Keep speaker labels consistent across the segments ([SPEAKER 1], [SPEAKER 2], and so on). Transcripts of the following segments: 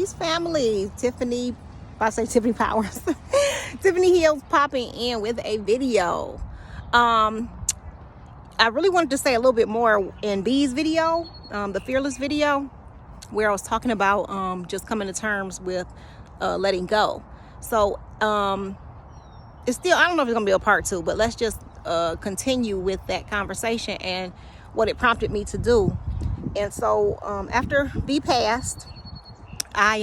[SPEAKER 1] Peace family. Tiffany Powers. Tiffany Hills popping in with a video. I really wanted to say a little bit more in B's video, the Fearless video, where I was talking about just coming to terms with letting go. So it's still, I don't know if it's gonna be a part 2, but let's just continue with that conversation and what it prompted me to do. And so after B passed, I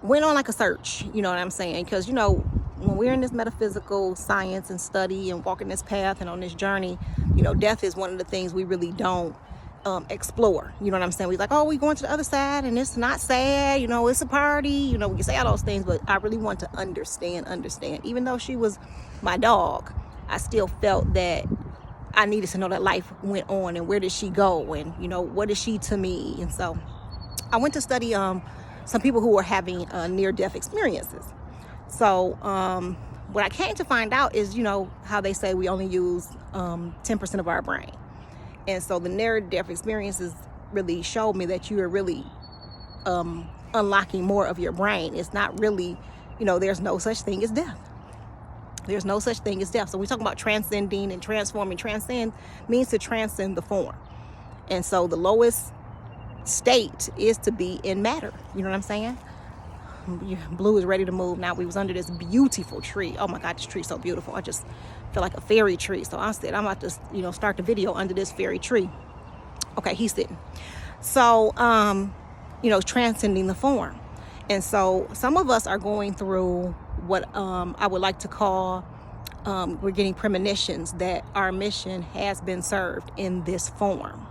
[SPEAKER 1] went on like a search, you know what I'm saying? Because, you know, when we're in this metaphysical science and study and walking this path and on this journey, you know, death is one of the things we really don't explore. You know what I'm saying? We're like, oh, we going to the other side and it's not sad, you know, it's a party, you know, we can say all those things, but I really want to understand. Even though she was my dog, I still felt that I needed to know that life went on and where did she go and, you know, what is she to me? And so I went to study some people who were having near-death experiences. So what I came to find out is, you know, how they say we only use 10% of our brain. And so the near-death experiences really showed me that you are really unlocking more of your brain. It's not really, you know, there's no such thing as death. There's no such thing as death. So we talk about transcending and transforming. Transcend means to transcend the form. And so the lowest state is to be in matter. You know what I'm saying? Blue is ready to move. Now we was under this beautiful tree. Oh my God, this tree is so beautiful. I just feel like a fairy tree. So I said, I'm about to, you know, start the video under this fairy tree. Okay, he's sitting. So, you know, transcending the form. And so some of us are going through what I would like to call, we're getting premonitions that our mission has been served in this form.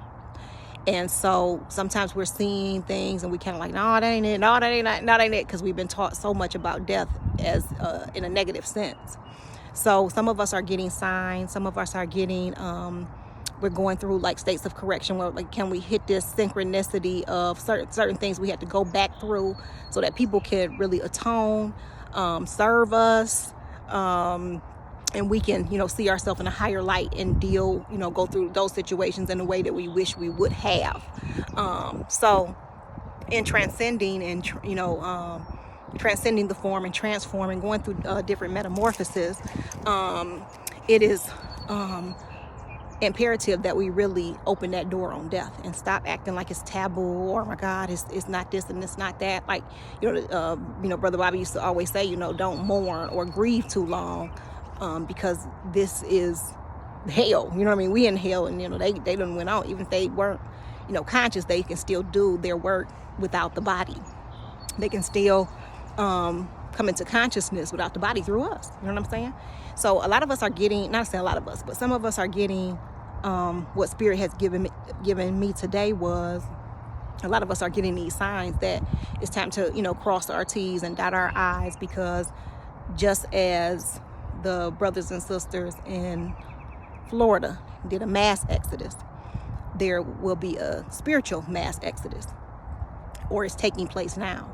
[SPEAKER 1] And so sometimes we're seeing things and we kind of like, no, that ain't it. No, that ain't it. Because we've been taught so much about death as in a negative sense. So some of us are getting signs. Some of us are getting, we're going through like states of correction where like, can we hit this synchronicity of certain things we had to go back through so that people can really atone, serve us, and we can, you know, see ourselves in a higher light and deal, you know, go through those situations in a way that we wish we would have. So in transcending and, you know, transcending the form and transforming, going through different metamorphoses, it is imperative that we really open that door on death and stop acting like it's taboo or, oh my God, it's not this and it's not that. Like, you know, Brother Bobby used to always say, you know, don't mourn or grieve too long. Because this is hell, you know what I mean? We in hell, and you know they done went on. Even if they weren't, you know, conscious, they can still do their work without the body. They can still come into consciousness without the body through us. You know what I'm saying? So a lot of us are getting, not to say a lot of us, but some of us are getting what Spirit has given me today was. A lot of us are getting these signs that it's time to, you know, cross our T's and dot our I's, because just as the brothers and sisters in Florida did a mass exodus, there will be a spiritual mass exodus, or it's taking place now.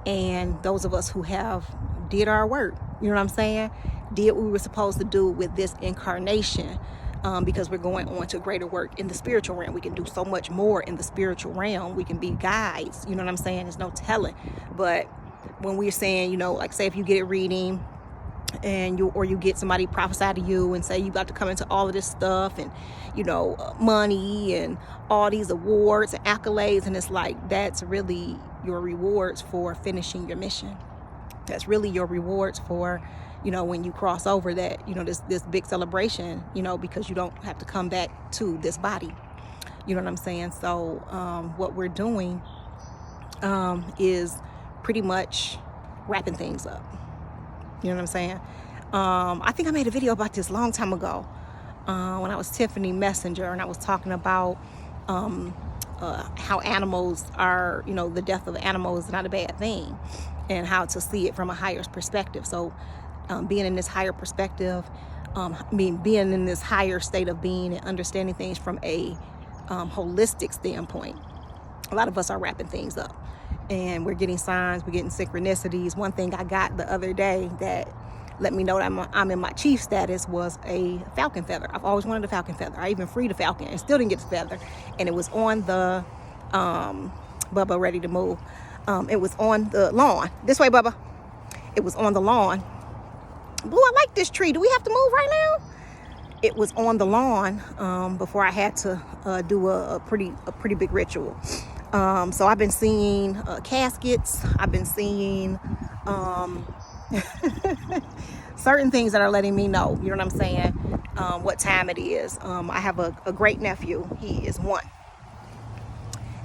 [SPEAKER 1] And those of us who have did our work, you know what I'm saying, did what we were supposed to do with this incarnation, because we're going on to greater work in the spiritual realm. We can do so much more in the spiritual realm. We can be guides, you know what I'm saying? There's no telling. But when we're saying, you know, like say if you get a reading and you get somebody prophesy to you and say you got to come into all of this stuff and, you know, money and all these awards and accolades, and it's like that's really your rewards for finishing your mission. That's really your rewards for, you know, when you cross over that, you know, this big celebration, you know, because you don't have to come back to this body. You know what I'm saying? So what we're doing is pretty much wrapping things up. You know what I'm saying? I think I made a video about this a long time ago when I was Tiffany Messenger, and I was talking about how animals are, you know, the death of animals is not a bad thing, and how to see it from a higher perspective. So being in this higher perspective, being in this higher state of being and understanding things from a holistic standpoint, a lot of us are wrapping things up. And we're getting signs, we're getting synchronicities. One thing I got the other day that let me know that I'm in my chief status was a falcon feather. I've always wanted a falcon feather. I even freed a falcon and still didn't get the feather. And it was on the Bubba Ready to Move It was on the lawn. This way, Bubba. It was on the lawn. Blue, I like this tree. Do we have to move right now? It was on the lawn before I had to do a pretty big ritual. So I've been seeing caskets. I've been seeing certain things that are letting me know, you know what I'm saying, what time it is. I have a great nephew. He is 1.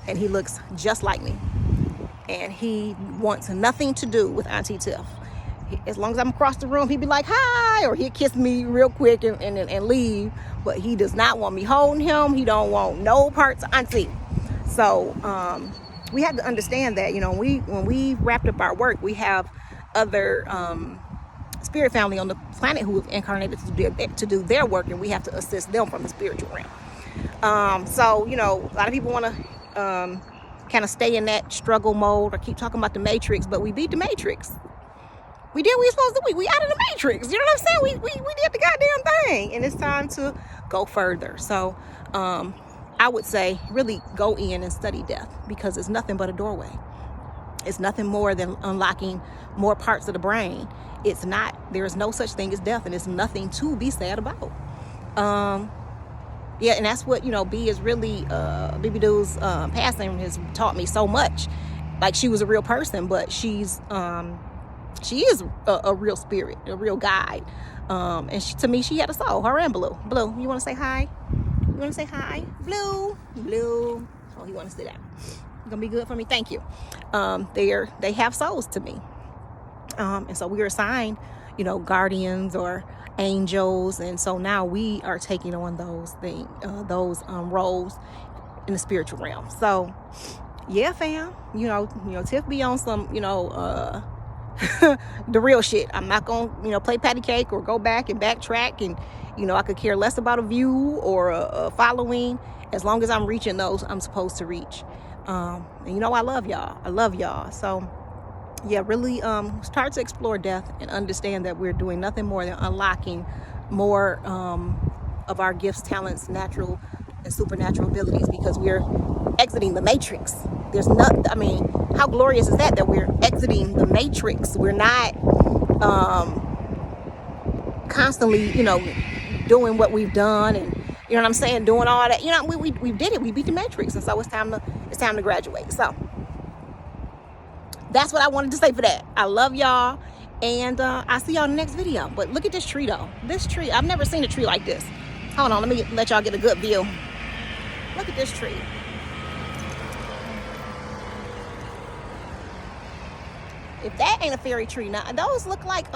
[SPEAKER 1] And he looks just like me. And he wants nothing to do with Auntie Tiff. As long as I'm across the room, he'd be like, hi, or he'd kiss me real quick and leave. But he does not want me holding him. He don't want no parts of Auntie. So we had to understand that, you know, when we wrapped up our work, we have other spirit family on the planet who have incarnated to do their work, and we have to assist them from the spiritual realm. So, you know, a lot of people want to kind of stay in that struggle mode or keep talking about the Matrix, but we beat the Matrix. We did what we were supposed to do. We out of the Matrix. You know what I'm saying? We did the goddamn thing. And it's time to go further. So I would say really go in and study death, because it's nothing but a doorway. It's nothing more than unlocking more parts of the brain. It's not, there is no such thing as death, and it's nothing to be sad about. Yeah, and that's what, you know, B is really, BB Doo's passing has taught me so much. Like, she was a real person, but she is a real spirit, a real guide. And to me, she had a soul, her and Blue. Blue, you want to say hi? You want to say hi? Blue. Oh, you want to sit down. Gonna be good for me? Thank you. They have souls to me. And so we are assigned, you know, guardians or angels. And so now we are taking on those things, roles in the spiritual realm. So yeah, fam, you know, Tiff be on some, you know, the real shit. I'm not gonna, you know, play patty cake or go back and backtrack, and, you know, I could care less about a view or a following, as long as I'm reaching those I'm supposed to reach. And you know, I love y'all. So yeah, really start to explore death and understand that we're doing nothing more than unlocking more of our gifts, talents, natural and supernatural abilities, because we're exiting the Matrix. There's not, I mean, how glorious is that we're exiting the Matrix? We're not constantly, you know, doing what we've done, and, you know what I'm saying, doing all that. You know, we did it. We beat the Matrix, and so it's time to graduate. So that's what I wanted to say for that. I love y'all, and I'll see y'all in the next video. But look at this tree, though. This tree, I've never seen a tree like this. Hold on, let me let y'all get a good view. Look at this tree. If that ain't a fairy tree, now those look like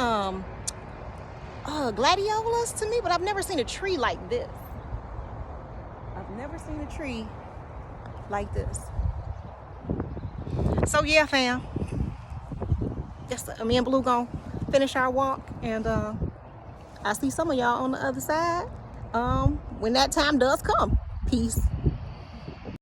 [SPEAKER 1] gladiolas to me, but I've never seen a tree like this. I've never seen a tree like this. So yeah, fam. Just me and Blue gonna finish our walk, and I see some of y'all on the other side when that time does come. Peace.